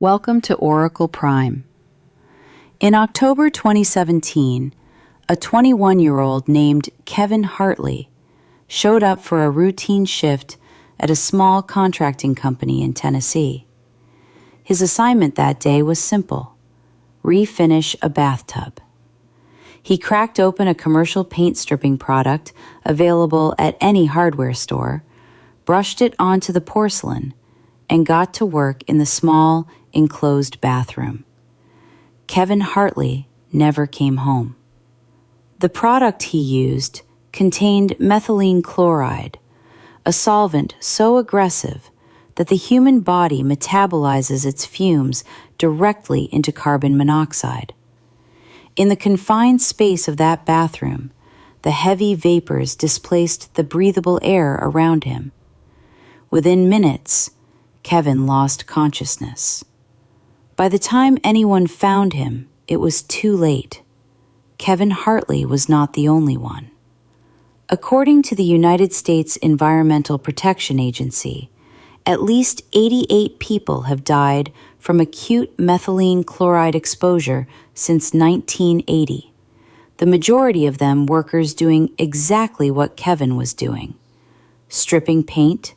Welcome to Oracle Prime. In October 2017, a 21-year-old named Kevin Hartley showed up for a routine shift at a small contracting company in Tennessee. His assignment that day was simple: refinish a bathtub. He cracked open a commercial paint stripping product available at any hardware store, brushed it onto the porcelain, and got to work in the small, enclosed bathroom. Kevin Hartley never came home. The product he used contained methylene chloride, a solvent so aggressive that the human body metabolizes its fumes directly into carbon monoxide. In the confined space of that bathroom, the heavy vapors displaced the breathable air around him. Within minutes, Kevin lost consciousness. By the time anyone found him, it was too late. Kevin Hartley was not the only one. According to the United States Environmental Protection Agency, at least 88 people have died from acute methylene chloride exposure since 1980, the majority of them workers doing exactly what Kevin was doing: stripping paint,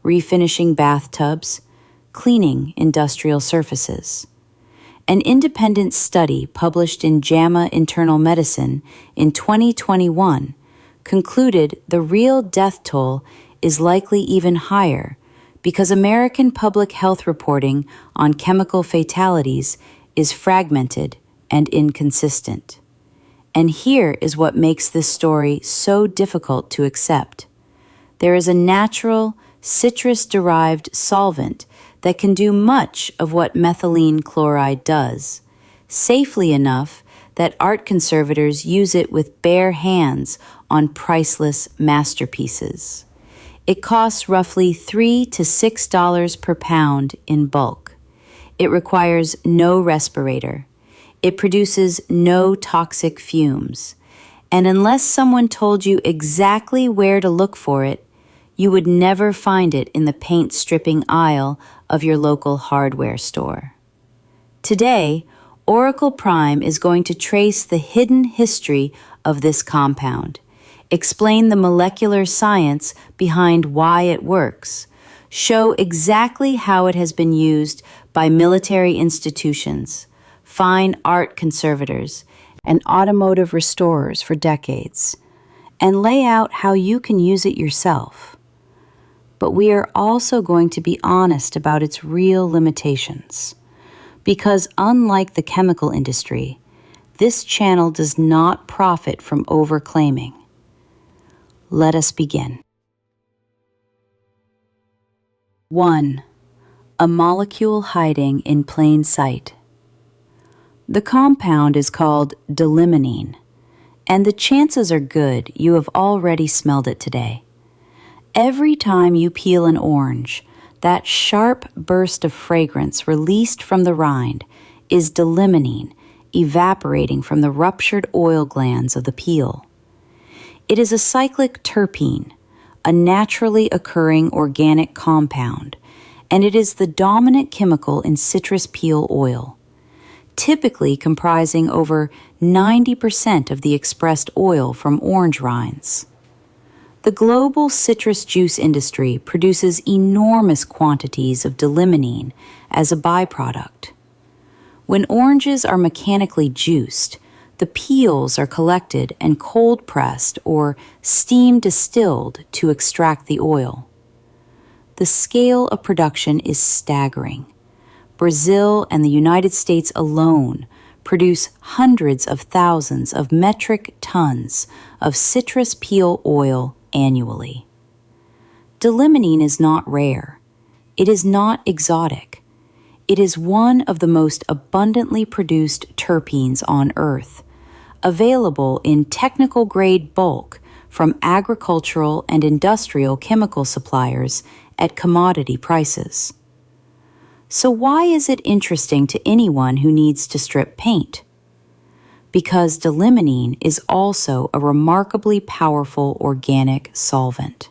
refinishing bathtubs, cleaning industrial surfaces. An independent study published in JAMA Internal Medicine in 2021 concluded the real death toll is likely even higher because American public health reporting on chemical fatalities is fragmented and inconsistent. And here is what makes this story so difficult to accept. There is a natural, citrus-derived solvent that can do much of what methylene chloride does, safely enough that art conservators use it with bare hands on priceless masterpieces. It costs roughly $3 to $6 per pound in bulk. It requires no respirator. It produces no toxic fumes. And unless someone told you exactly where to look for it, you would never find it in the paint stripping aisle of your local hardware store. Today, Oracle Prime is going to trace the hidden history of this compound, explain the molecular science behind why it works, show exactly how it has been used by military institutions, fine art conservators, and automotive restorers for decades, and lay out how you can use it yourself. But we are also going to be honest about its real limitations. Because unlike the chemical industry, this channel does not profit from overclaiming. Let us begin. 1. A molecule hiding in plain sight. The compound is called D-limonene, and the chances are good you have already smelled it today. Every time you peel an orange, that sharp burst of fragrance released from the rind is D-limonene evaporating from the ruptured oil glands of the peel. It is a cyclic terpene, a naturally occurring organic compound, and it is the dominant chemical in citrus peel oil, typically comprising over 90% of the expressed oil from orange rinds. The global citrus juice industry produces enormous quantities of D-limonene as a byproduct. When oranges are mechanically juiced, the peels are collected and cold-pressed or steam distilled to extract the oil. The scale of production is staggering. Brazil and the United States alone produce hundreds of thousands of metric tons of citrus peel oil annually. D-limonene is not rare. It is not exotic. It is one of the most abundantly produced terpenes on Earth, available in technical-grade bulk from agricultural and industrial chemical suppliers at commodity prices. So why is it interesting to anyone who needs to strip paint? Because D-limonene is also a remarkably powerful organic solvent.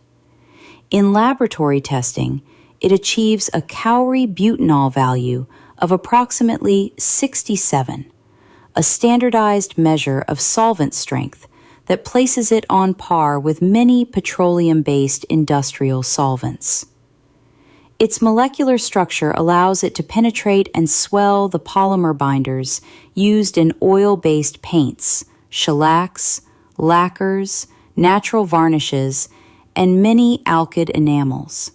In laboratory testing, it achieves a Cowrie butanol value of approximately 67, a standardized measure of solvent strength that places it on par with many petroleum-based industrial solvents. Its molecular structure allows it to penetrate and swell the polymer binders used in oil-based paints, shellacs, lacquers, natural varnishes, and many alkyd enamels.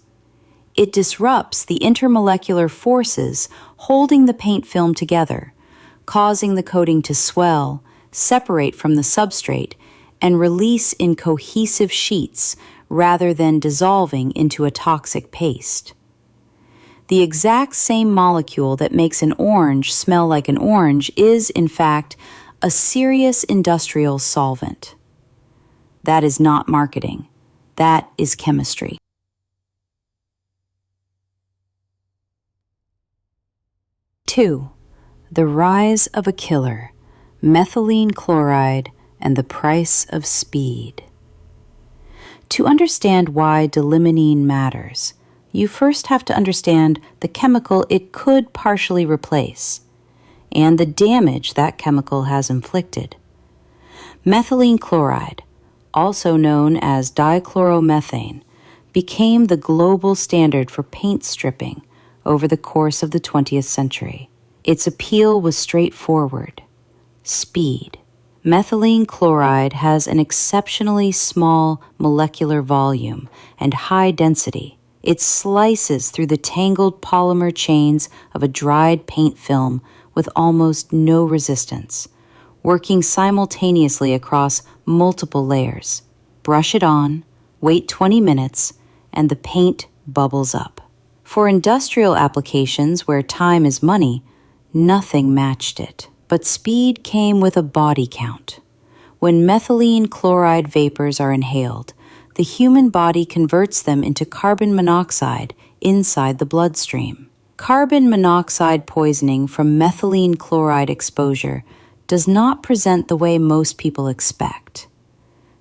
It disrupts the intermolecular forces holding the paint film together, causing the coating to swell, separate from the substrate, and release in cohesive sheets rather than dissolving into a toxic paste. The exact same molecule that makes an orange smell like an orange is, in fact, a serious industrial solvent. That is not marketing. That is chemistry. Two, the rise of a killer, methylene chloride and the price of speed. To understand why D-limonene matters, you first have to understand the chemical it could partially replace and the damage that chemical has inflicted. Methylene chloride, also known as dichloromethane, became the global standard for paint stripping over the course of the 20th century. Its appeal was straightforward: speed. Methylene chloride has an exceptionally small molecular volume and high density. It slices through the tangled polymer chains of a dried paint film with almost no resistance, working simultaneously across multiple layers. Brush it on, wait 20 minutes, and the paint bubbles up. For industrial applications where time is money, nothing matched it. But speed came with a body count. When methylene chloride vapors are inhaled, the human body converts them into carbon monoxide inside the bloodstream. Carbon monoxide poisoning from methylene chloride exposure does not present the way most people expect.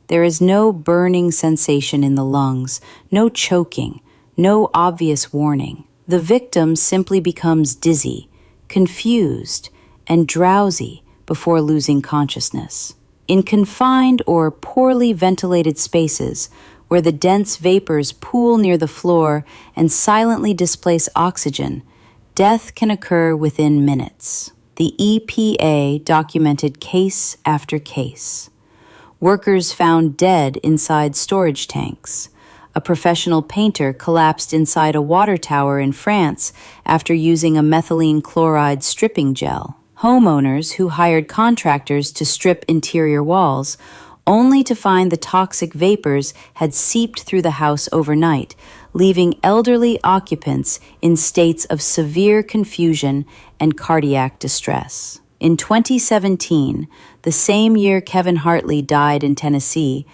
There is no burning sensation in the lungs, no choking, no obvious warning. The victim simply becomes dizzy, confused, and drowsy before losing consciousness. In confined or poorly ventilated spaces where the dense vapors pool near the floor and silently displace oxygen, death can occur within minutes. The EPA documented case after case. Workers found dead inside storage tanks. A professional painter collapsed inside a water tower in France after using a methylene chloride stripping gel. Homeowners who hired contractors to strip interior walls, only to find the toxic vapors had seeped through the house overnight, leaving elderly occupants in states of severe confusion and cardiac distress. In 2017, the same year Kevin Hartley died in Tennessee,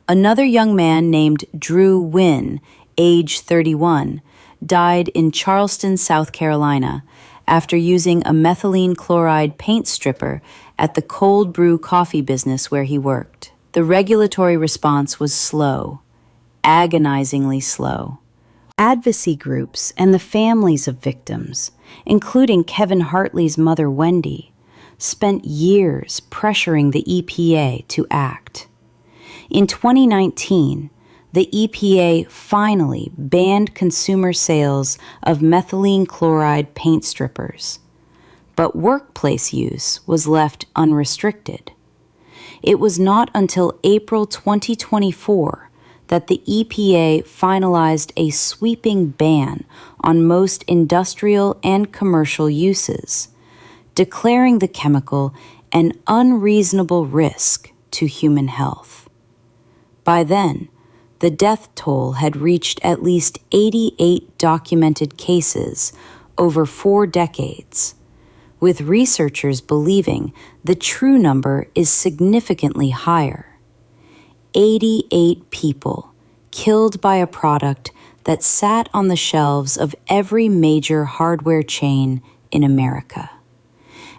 another young man named Drew Wynn, age 31, died in Charleston, South Carolina, after using a methylene chloride paint stripper at the cold brew coffee business where he worked. The regulatory response was slow, agonizingly slow. Advocacy groups and the families of victims, including Kevin Hartley's mother Wendy, spent years pressuring the EPA to act. In 2019, the EPA finally banned consumer sales of methylene chloride paint strippers, but workplace use was left unrestricted. It was not until April 2024 that the EPA finalized a sweeping ban on most industrial and commercial uses, declaring the chemical an unreasonable risk to human health. By then, the death toll had reached at least 88 documented cases over 4 decades, with researchers believing the true number is significantly higher. 88 people killed by a product that sat on the shelves of every major hardware chain in America.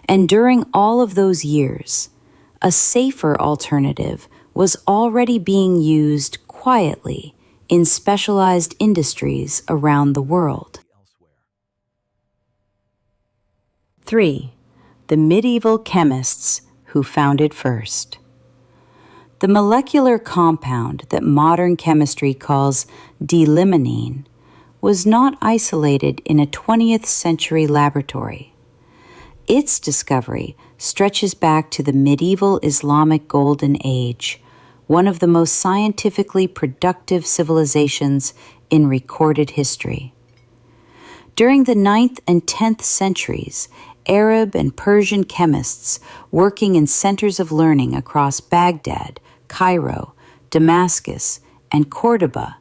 And during all of those years, a safer alternative was already being used quietly in specialized industries around the world. 3. The medieval chemists who found it first. The molecular compound that modern chemistry calls D-limonene was not isolated in a 20th century laboratory. Its discovery stretches back to the medieval Islamic Golden Age, one of the most scientifically productive civilizations in recorded history. During the 9th and 10th centuries, Arab and Persian chemists working in centers of learning across Baghdad, Cairo, Damascus, and Cordoba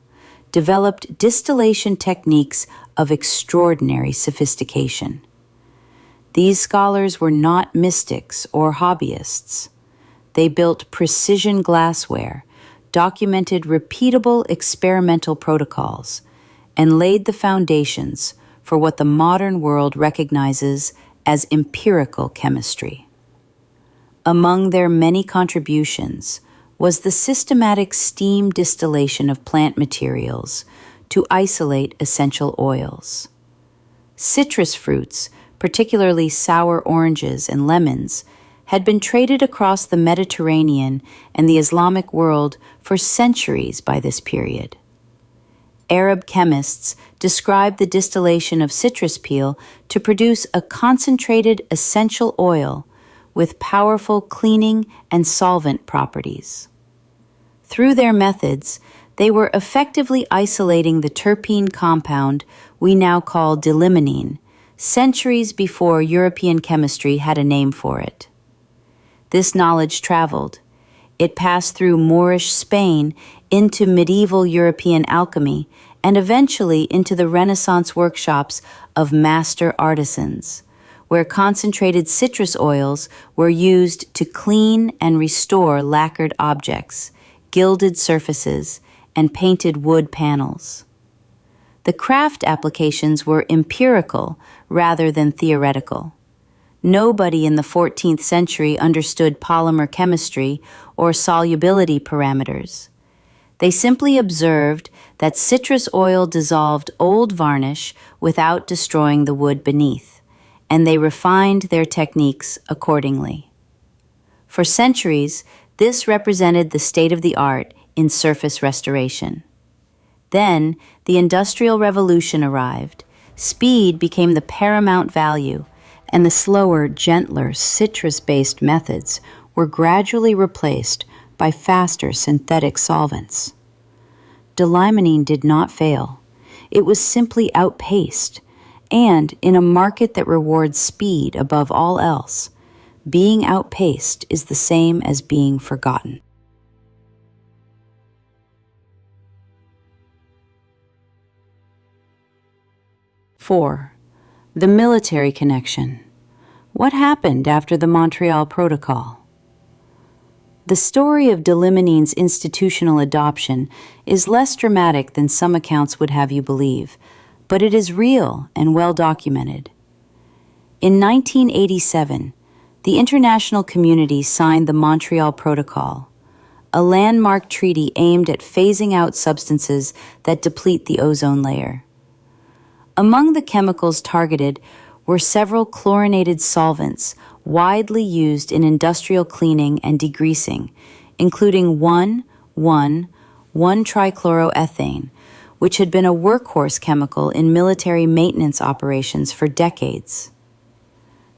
developed distillation techniques of extraordinary sophistication. These scholars were not mystics or hobbyists. They built precision glassware, documented repeatable experimental protocols, and laid the foundations for what the modern world recognizes as empirical chemistry. Among their many contributions was the systematic steam distillation of plant materials to isolate essential oils. Citrus fruits, particularly sour oranges and lemons, had been traded across the Mediterranean and the Islamic world for centuries by this period. Arab chemists described the distillation of citrus peel to produce a concentrated essential oil with powerful cleaning and solvent properties. Through their methods, they were effectively isolating the terpene compound we now call D-limonene, centuries before European chemistry had a name for it. This knowledge traveled. It passed through Moorish Spain into medieval European alchemy and eventually into the Renaissance workshops of master artisans, where concentrated citrus oils were used to clean and restore lacquered objects, gilded surfaces, and painted wood panels. The craft applications were empirical rather than theoretical. Nobody in the 14th century understood polymer chemistry or solubility parameters. They simply observed that citrus oil dissolved old varnish without destroying the wood beneath, and they refined their techniques accordingly. For centuries, this represented the state of the art in surface restoration. Then, the Industrial Revolution arrived. Speed became the paramount value, and the slower, gentler, citrus-based methods were gradually replaced by faster synthetic solvents. D-limonene did not fail. It was simply outpaced, and in a market that rewards speed above all else, being outpaced is the same as being forgotten. Four, the military connection. What happened after the Montreal Protocol? The story of D-limonene's institutional adoption is less dramatic than some accounts would have you believe, but it is real and well documented. In 1987, the international community signed the Montreal Protocol, a landmark treaty aimed at phasing out substances that deplete the ozone layer. Among the chemicals targeted were several chlorinated solvents widely used in industrial cleaning and degreasing, including 1,1,1-trichloroethane, which had been a workhorse chemical in military maintenance operations for decades.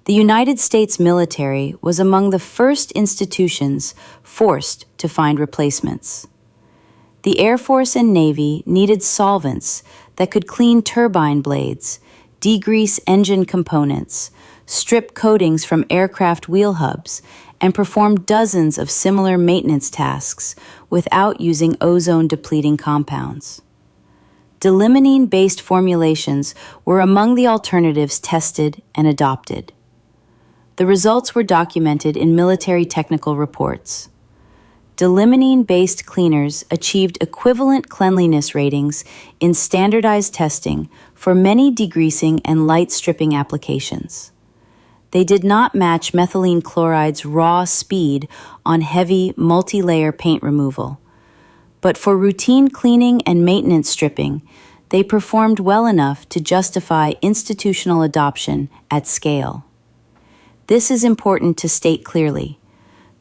The United States military was among the first institutions forced to find replacements. The Air Force and Navy needed solvents that could clean turbine blades, degrease engine components, strip coatings from aircraft wheel hubs, and perform dozens of similar maintenance tasks without using ozone-depleting compounds. D-limonene-based formulations were among the alternatives tested and adopted. The results were documented in military technical reports. D-limonene-based cleaners achieved equivalent cleanliness ratings in standardized testing for many degreasing and light stripping applications. They did not match methylene chloride's raw speed on heavy multi-layer paint removal, but for routine cleaning and maintenance stripping, they performed well enough to justify institutional adoption at scale. This is important to state clearly.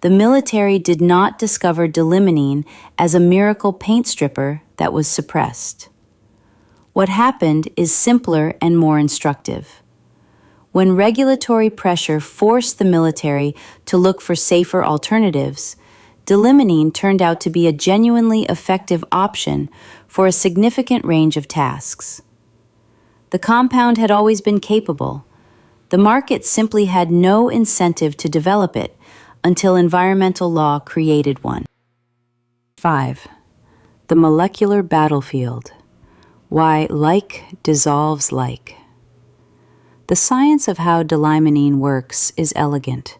The military did not discover D-limonene as a miracle paint stripper that was suppressed. What happened is simpler and more instructive. When regulatory pressure forced the military to look for safer alternatives, D-limonene turned out to be a genuinely effective option for a significant range of tasks. The compound had always been capable. The market simply had no incentive to develop it until environmental law created one. 5. The molecular battlefield. Why like dissolves like. The science of how D-limonene works is elegant,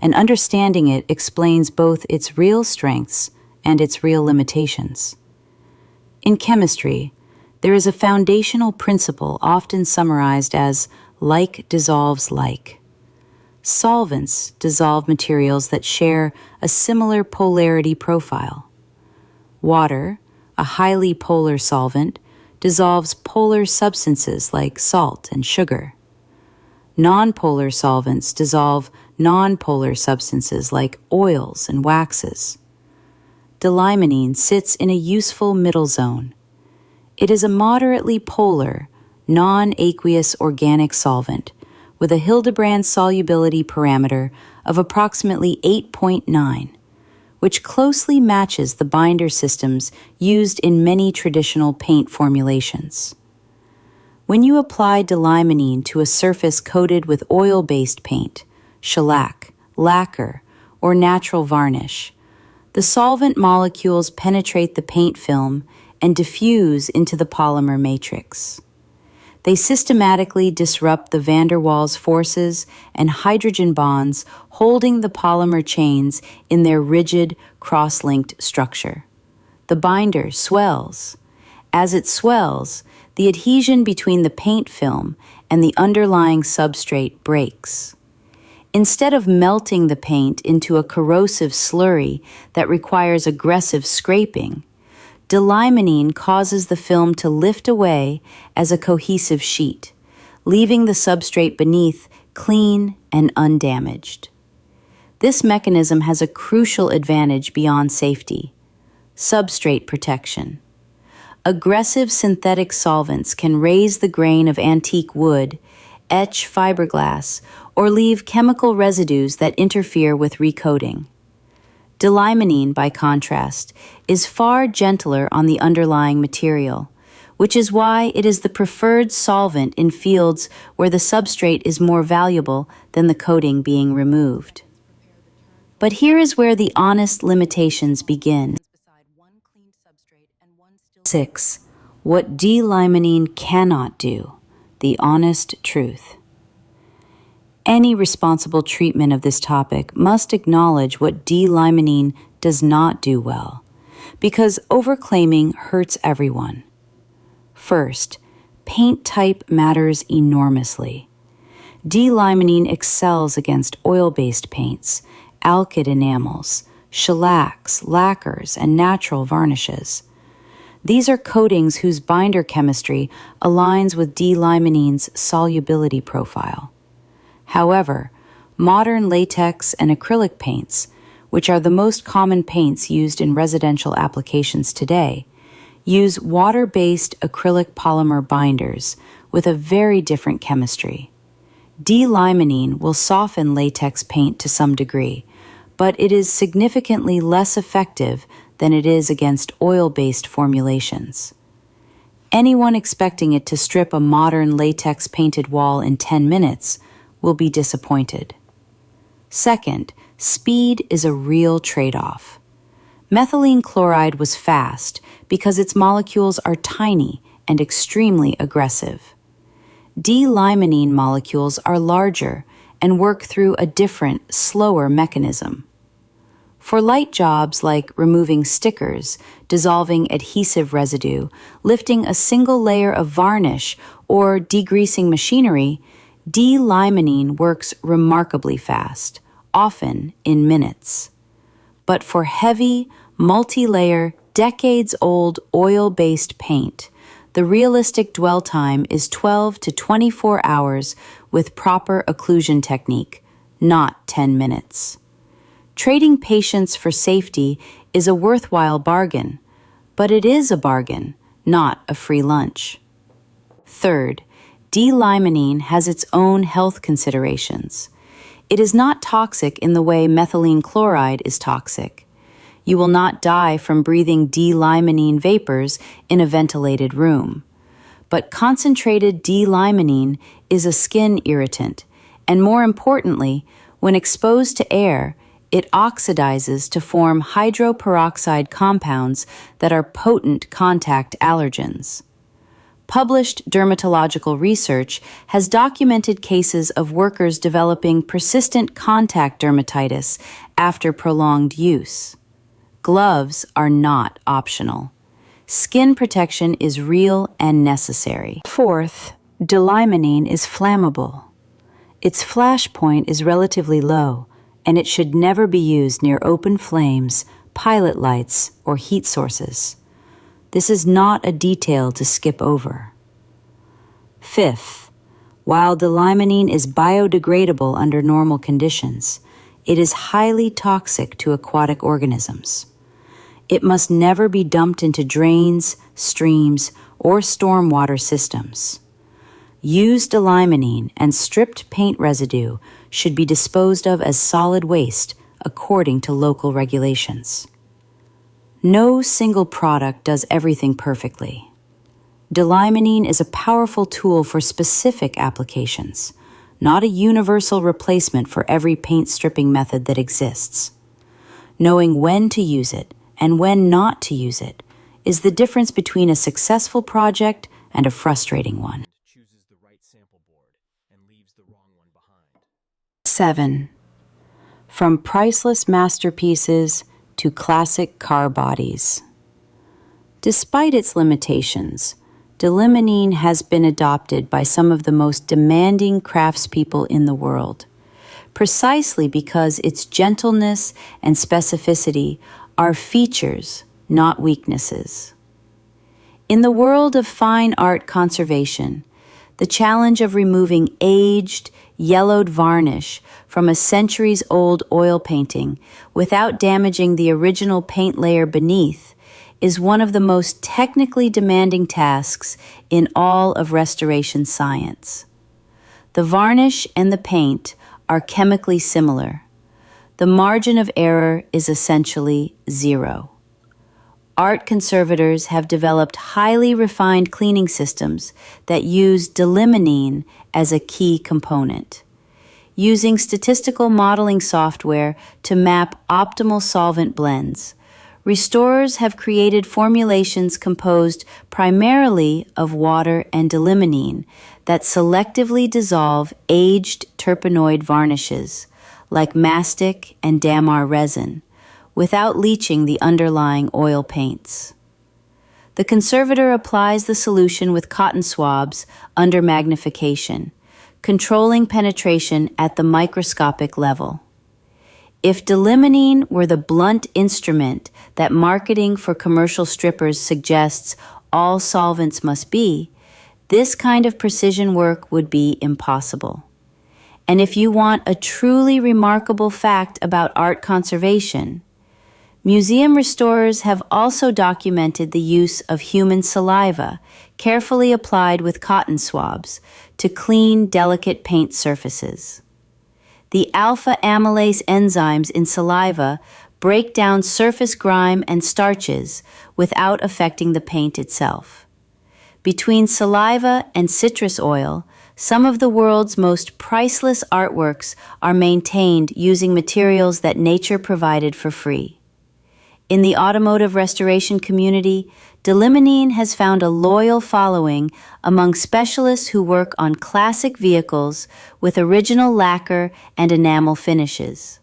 and understanding it explains both its real strengths and its real limitations. In chemistry, there is a foundational principle often summarized as like dissolves like. Solvents dissolve materials that share a similar polarity profile. Water, a highly polar solvent, dissolves polar substances like salt and sugar. Nonpolar solvents dissolve nonpolar substances like oils and waxes. D-limonene sits in a useful middle zone. It is a moderately polar, non-aqueous organic solvent with a Hildebrand solubility parameter of approximately 8.9, which closely matches the binder systems used in many traditional paint formulations. When you apply D-limonene to a surface coated with oil-based paint, shellac, lacquer, or natural varnish, the solvent molecules penetrate the paint film and diffuse into the polymer matrix. They systematically disrupt the van der Waals forces and hydrogen bonds holding the polymer chains in their rigid, cross-linked structure. The binder swells. As it swells, the adhesion between the paint film and the underlying substrate breaks. Instead of melting the paint into a corrosive slurry that requires aggressive scraping, D-limonene causes the film to lift away as a cohesive sheet, leaving the substrate beneath clean and undamaged. This mechanism has a crucial advantage beyond safety: substrate protection. Aggressive synthetic solvents can raise the grain of antique wood, etch fiberglass, or leave chemical residues that interfere with recoating. D-limonene, by contrast, is far gentler on the underlying material, which is why it is the preferred solvent in fields where the substrate is more valuable than the coating being removed. But here is where the honest limitations begin. 6. What D-limonene cannot do. The honest truth. Any responsible treatment of this topic must acknowledge what D-limonene does not do well, because overclaiming hurts everyone. First, paint type matters enormously. D-limonene excels against oil-based paints, alkyd enamels, shellacs, lacquers, and natural varnishes. These are coatings whose binder chemistry aligns with D-limonene's solubility profile. However, modern latex and acrylic paints, which are the most common paints used in residential applications today, use water-based acrylic polymer binders with a very different chemistry. D-limonene will soften latex paint to some degree, but it is significantly less effective than it is against oil-based formulations. Anyone expecting it to strip a modern latex painted wall in 10 minutes will be disappointed. Second, speed is a real trade-off. Methylene chloride was fast because its molecules are tiny and extremely aggressive. D-limonene molecules are larger and work through a different, slower mechanism. For light jobs like removing stickers, dissolving adhesive residue, lifting a single layer of varnish, or degreasing machinery, D-limonene works remarkably fast, often in minutes. But for heavy, multi-layer, decades-old oil-based paint, the realistic dwell time is 12 to 24 hours with proper occlusion technique, not 10 minutes. Trading patience for safety is a worthwhile bargain, but it is a bargain, not a free lunch. Third, D-limonene has its own health considerations. It is not toxic in the way methylene chloride is toxic. You will not die from breathing D-limonene vapors in a ventilated room. But concentrated D-limonene is a skin irritant, and more importantly, when exposed to air, it oxidizes to form hydroperoxide compounds that are potent contact allergens. Published dermatological research has documented cases of workers developing persistent contact dermatitis after prolonged use. Gloves are not optional. Skin protection is real and necessary. Fourth, D-limonene is flammable. Its flash point is relatively low, and it should never be used near open flames, pilot lights, or heat sources. This is not a detail to skip over. Fifth, while D-limonene is biodegradable under normal conditions, it is highly toxic to aquatic organisms. It must never be dumped into drains, streams, or stormwater systems. Used D-limonene and stripped paint residue should be disposed of as solid waste according to local regulations. No single product does everything perfectly. D-limonene is a powerful tool for specific applications, not a universal replacement for every paint stripping method that exists. Knowing when to use it and when not to use it is the difference between a successful project and a frustrating one. 7. From priceless masterpieces to classic car bodies. Despite its limitations, D-limonene has been adopted by some of the most demanding craftspeople in the world, precisely because its gentleness and specificity are features, not weaknesses. In the world of fine art conservation, the challenge of removing aged, yellowed varnish from a centuries-old oil painting without damaging the original paint layer beneath is one of the most technically demanding tasks in all of restoration science. The varnish and the paint are chemically similar. The margin of error is essentially zero. Art conservators have developed highly refined cleaning systems that use D-limonene as a key component. Using statistical modeling software to map optimal solvent blends, restorers have created formulations composed primarily of water and D-limonene that selectively dissolve aged terpenoid varnishes, like mastic and damar resin, without leaching the underlying oil paints. The conservator applies the solution with cotton swabs under magnification, controlling penetration at the microscopic level. If D-limonene were the blunt instrument that marketing for commercial strippers suggests all solvents must be, this kind of precision work would be impossible. And if you want a truly remarkable fact about art conservation, museum restorers have also documented the use of human saliva, carefully applied with cotton swabs, to clean delicate paint surfaces. The alpha amylase enzymes in saliva break down surface grime and starches without affecting the paint itself. Between saliva and citrus oil, some of the world's most priceless artworks are maintained using materials that nature provided for free. In the automotive restoration community, D-limonene has found a loyal following among specialists who work on classic vehicles with original lacquer and enamel finishes.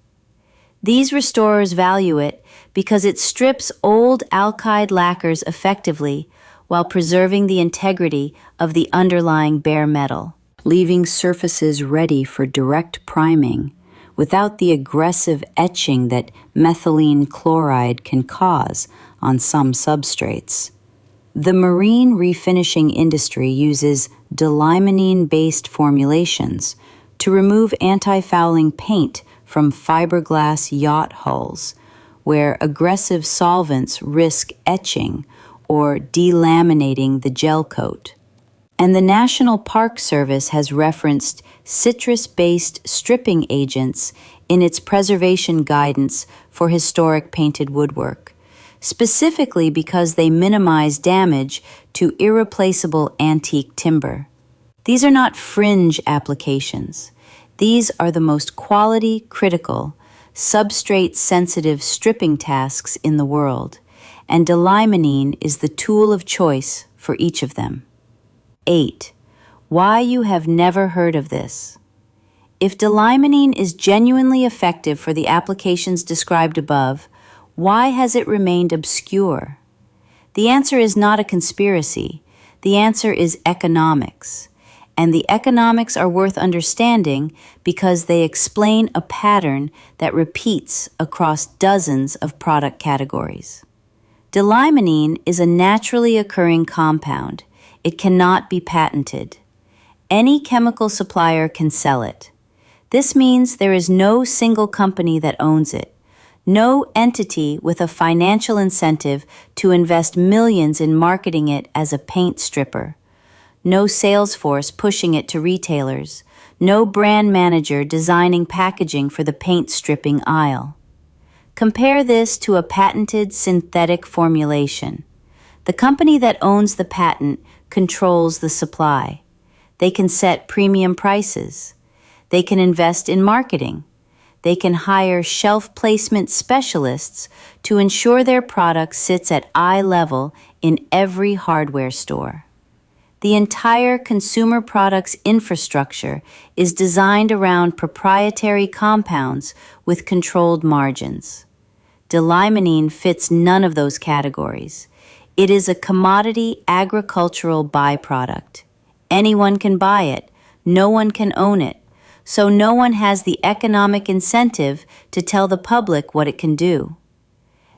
These restorers value it because it strips old alkyd lacquers effectively while preserving the integrity of the underlying bare metal, leaving surfaces ready for direct priming without the aggressive etching that methylene chloride can cause on some substrates. The marine refinishing industry uses D-limonene-based formulations to remove anti-fouling paint from fiberglass yacht hulls, where aggressive solvents risk etching or delaminating the gel coat. And the National Park Service has referenced citrus-based stripping agents in its preservation guidance for historic painted woodwork, specifically because they minimize damage to irreplaceable antique timber. These are not fringe applications. These are the most quality-critical, substrate-sensitive stripping tasks in the world, and D-limonene is the tool of choice for each of them. 8. Why you have never heard of this. If D-limonene is genuinely effective for the applications described above, why has it remained obscure? The answer is not a conspiracy. The answer is economics. And the economics are worth understanding because they explain a pattern that repeats across dozens of product categories. D-limonene is a naturally occurring compound. It cannot be patented. Any chemical supplier can sell it. This means there is no single company that owns it, no entity with a financial incentive to invest millions in marketing it as a paint stripper, no sales force pushing it to retailers, no brand manager designing packaging for the paint stripping aisle. Compare this to a patented synthetic formulation. The company that owns the patent controls the supply. They can set premium prices. They can invest in marketing. They can hire shelf placement specialists to ensure their product sits at eye level in every hardware store. The entire consumer products infrastructure is designed around proprietary compounds with controlled margins. D-limonene fits none of those categories. It is a commodity agricultural byproduct. Anyone can buy it. No one can own it. So no one has the economic incentive to tell the public what it can do.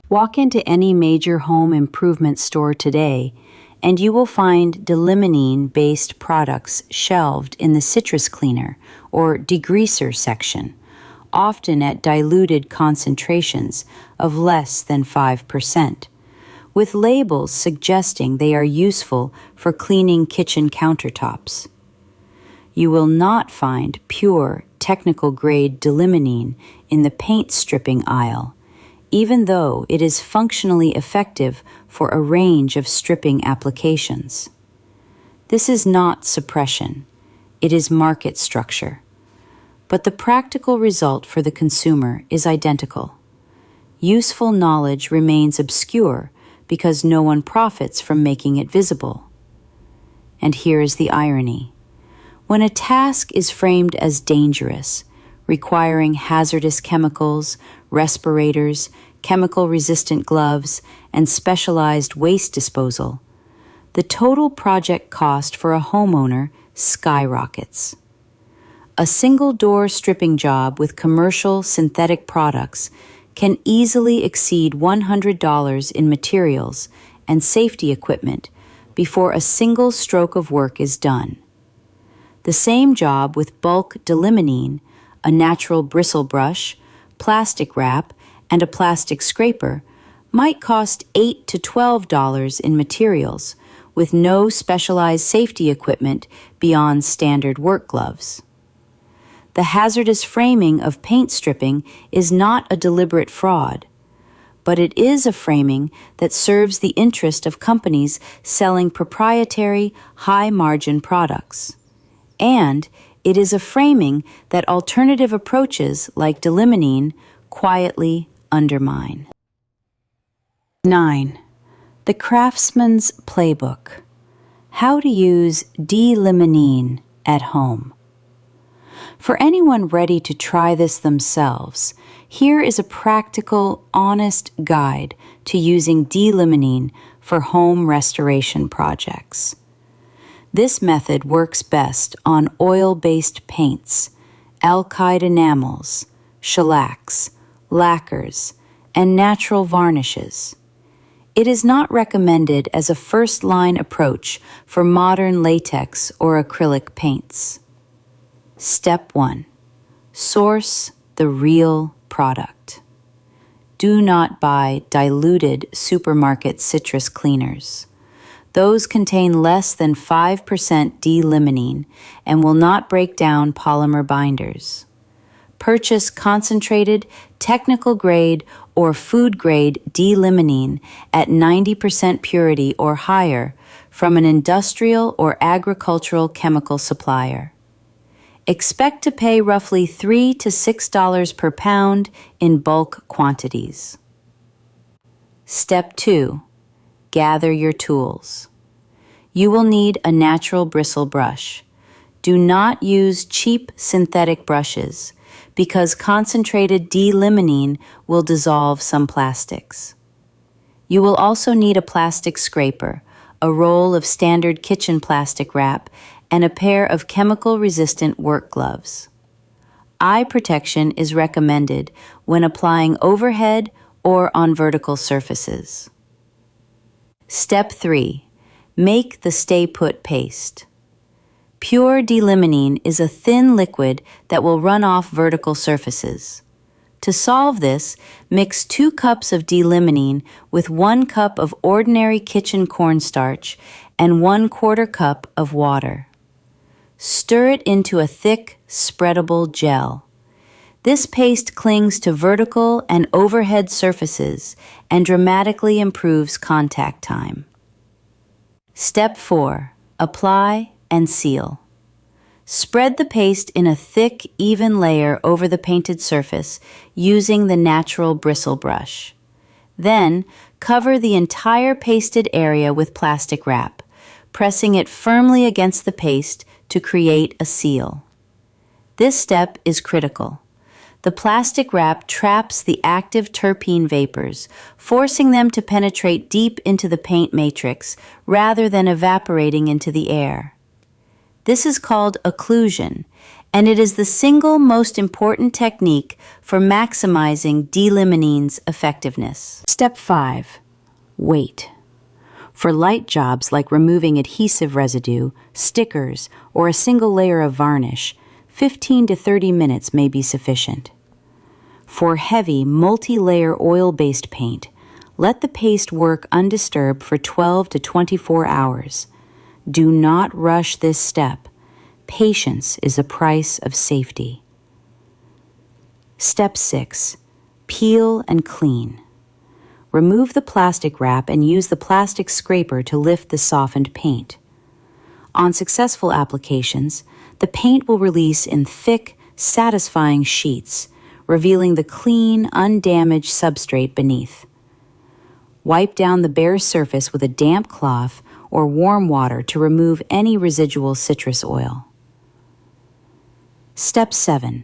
Walk into any major home improvement store today, and you will find D-limonene-based products shelved in the citrus cleaner or degreaser section, often at diluted concentrations of less than 5%. With labels suggesting they are useful for cleaning kitchen countertops. You will not find pure, technical-grade D-limonene in the paint stripping aisle, even though it is functionally effective for a range of stripping applications. This is not suppression. It is market structure. But the practical result for the consumer is identical. Useful knowledge remains obscure because no one profits from making it visible. And here is the irony. When a task is framed as dangerous, requiring hazardous chemicals, respirators, chemical-resistant gloves, and specialized waste disposal, the total project cost for a homeowner skyrockets. A single-door stripping job with commercial synthetic products can easily exceed $100 in materials and safety equipment before a single stroke of work is done. The same job with bulk D-limonene, a natural bristle brush, plastic wrap, and a plastic scraper might cost $8 to $12 in materials with no specialized safety equipment beyond standard work gloves. The hazardous framing of paint stripping is not a deliberate fraud, but it is a framing that serves the interest of companies selling proprietary, high-margin products. And it is a framing that alternative approaches like D-limonene quietly undermine. 9. The Craftsman's Playbook. How to use D-limonene at home. For anyone ready to try this themselves, here is a practical, honest guide to using D-limonene for home restoration projects. This method works best on oil-based paints, alkyd enamels, shellacs, lacquers, and natural varnishes. It is not recommended as a first-line approach for modern latex or acrylic paints. Step 1. Source the real product. Do not buy diluted supermarket citrus cleaners. Those contain less than 5% D-limonene and will not break down polymer binders. Purchase concentrated, technical grade, or food grade D-limonene at 90% purity or higher from an industrial or agricultural chemical supplier. Expect to pay roughly $3 to $6 per pound in bulk quantities. Step 2. Gather your tools. You will need a natural bristle brush. Do not use cheap synthetic brushes because concentrated D-limonene will dissolve some plastics. You will also need a plastic scraper, a roll of standard kitchen plastic wrap, and a pair of chemical-resistant work gloves. Eye protection is recommended when applying overhead or on vertical surfaces. Step 3. Make the stay-put paste. Pure D-limonene is a thin liquid that will run off vertical surfaces. To solve this, mix 2 cups of D-limonene with 1 cup of ordinary kitchen cornstarch and 1/4 cup of water. Stir it into a thick, spreadable gel. This paste clings to vertical and overhead surfaces and dramatically improves contact time. Step 4. Apply and seal. Spread the paste in a thick, even layer over the painted surface using the natural bristle brush. Then, cover the entire pasted area with plastic wrap, pressing it firmly against the paste to create a seal. This step is critical. The plastic wrap traps the active terpene vapors, forcing them to penetrate deep into the paint matrix rather than evaporating into the air. This is called occlusion, and it is the single most important technique for maximizing D-limonene's effectiveness. Step 5. Wait. For light jobs like removing adhesive residue, stickers, or a single layer of varnish, 15 to 30 minutes may be sufficient. For heavy, multi-layer oil-based paint, let the paste work undisturbed for 12 to 24 hours. Do not rush this step. Patience is the price of safety. Step 6. Peel and clean. Remove the plastic wrap and use the plastic scraper to lift the softened paint. On successful applications, the paint will release in thick, satisfying sheets, revealing the clean, undamaged substrate beneath. Wipe down the bare surface with a damp cloth or warm water to remove any residual citrus oil. Step 7.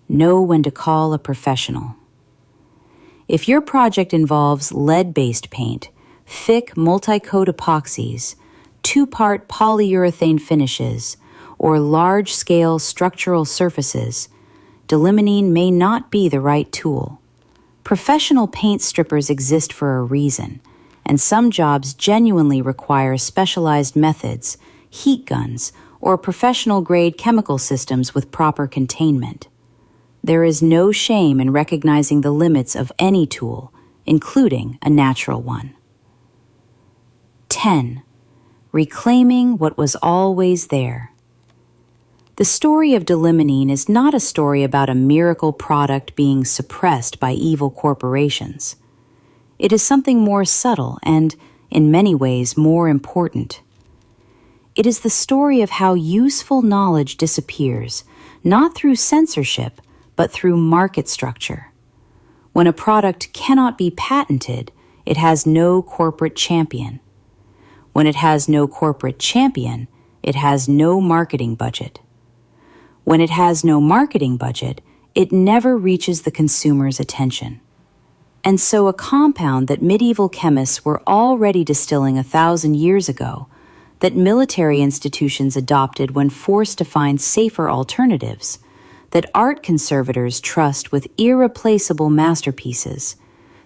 Know when to call a professional. If your project involves lead-based paint, thick multi-coat epoxies, 2-part polyurethane finishes, or large-scale structural surfaces, D-limonene may not be the right tool. Professional paint strippers exist for a reason, and some jobs genuinely require specialized methods, heat guns, or professional-grade chemical systems with proper containment. There is no shame in recognizing the limits of any tool, including a natural one. 10. Reclaiming what was always there. The story of D-limonene is not a story about a miracle product being suppressed by evil corporations. It is something more subtle and, in many ways, more important. It is the story of how useful knowledge disappears, not through censorship, but through market structure. When a product cannot be patented, it has no corporate champion. When it has no corporate champion, it has no marketing budget. When it has no marketing budget, it never reaches the consumer's attention. And so a compound that medieval chemists were already distilling 1,000 years ago, that military institutions adopted when forced to find safer alternatives, that art conservators trust with irreplaceable masterpieces,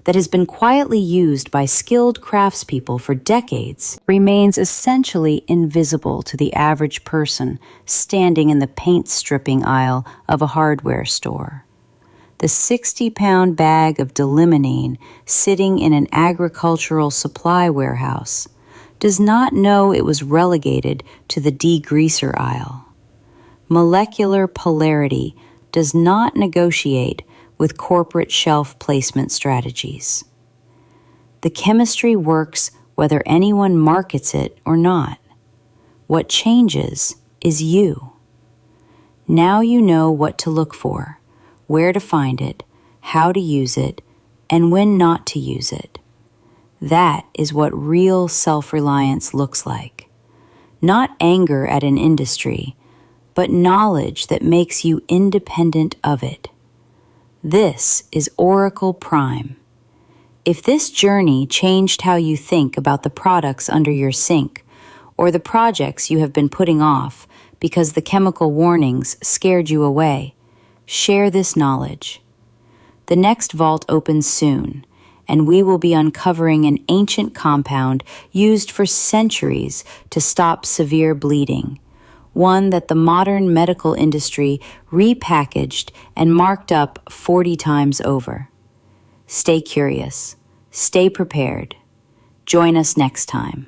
that has been quietly used by skilled craftspeople for decades remains essentially invisible to the average person standing in the paint stripping aisle of a hardware store. The 60-pound bag of D-limonene sitting in an agricultural supply warehouse does not know it was relegated to the degreaser aisle. Molecular polarity does not negotiate with corporate shelf placement strategies. The chemistry works whether anyone markets it or not. What changes is you. Now you know what to look for, where to find it, how to use it, and when not to use it. That is what real self-reliance looks like. Not anger at an industry, but knowledge that makes you independent of it. This is Oracle Prime. If this journey changed how you think about the products under your sink, or the projects you have been putting off because the chemical warnings scared you away, share this knowledge. The next vault opens soon, and we will be uncovering an ancient compound used for centuries to stop severe bleeding, one that the modern medical industry repackaged and marked up 40 times over. Stay curious, stay prepared. Join us next time.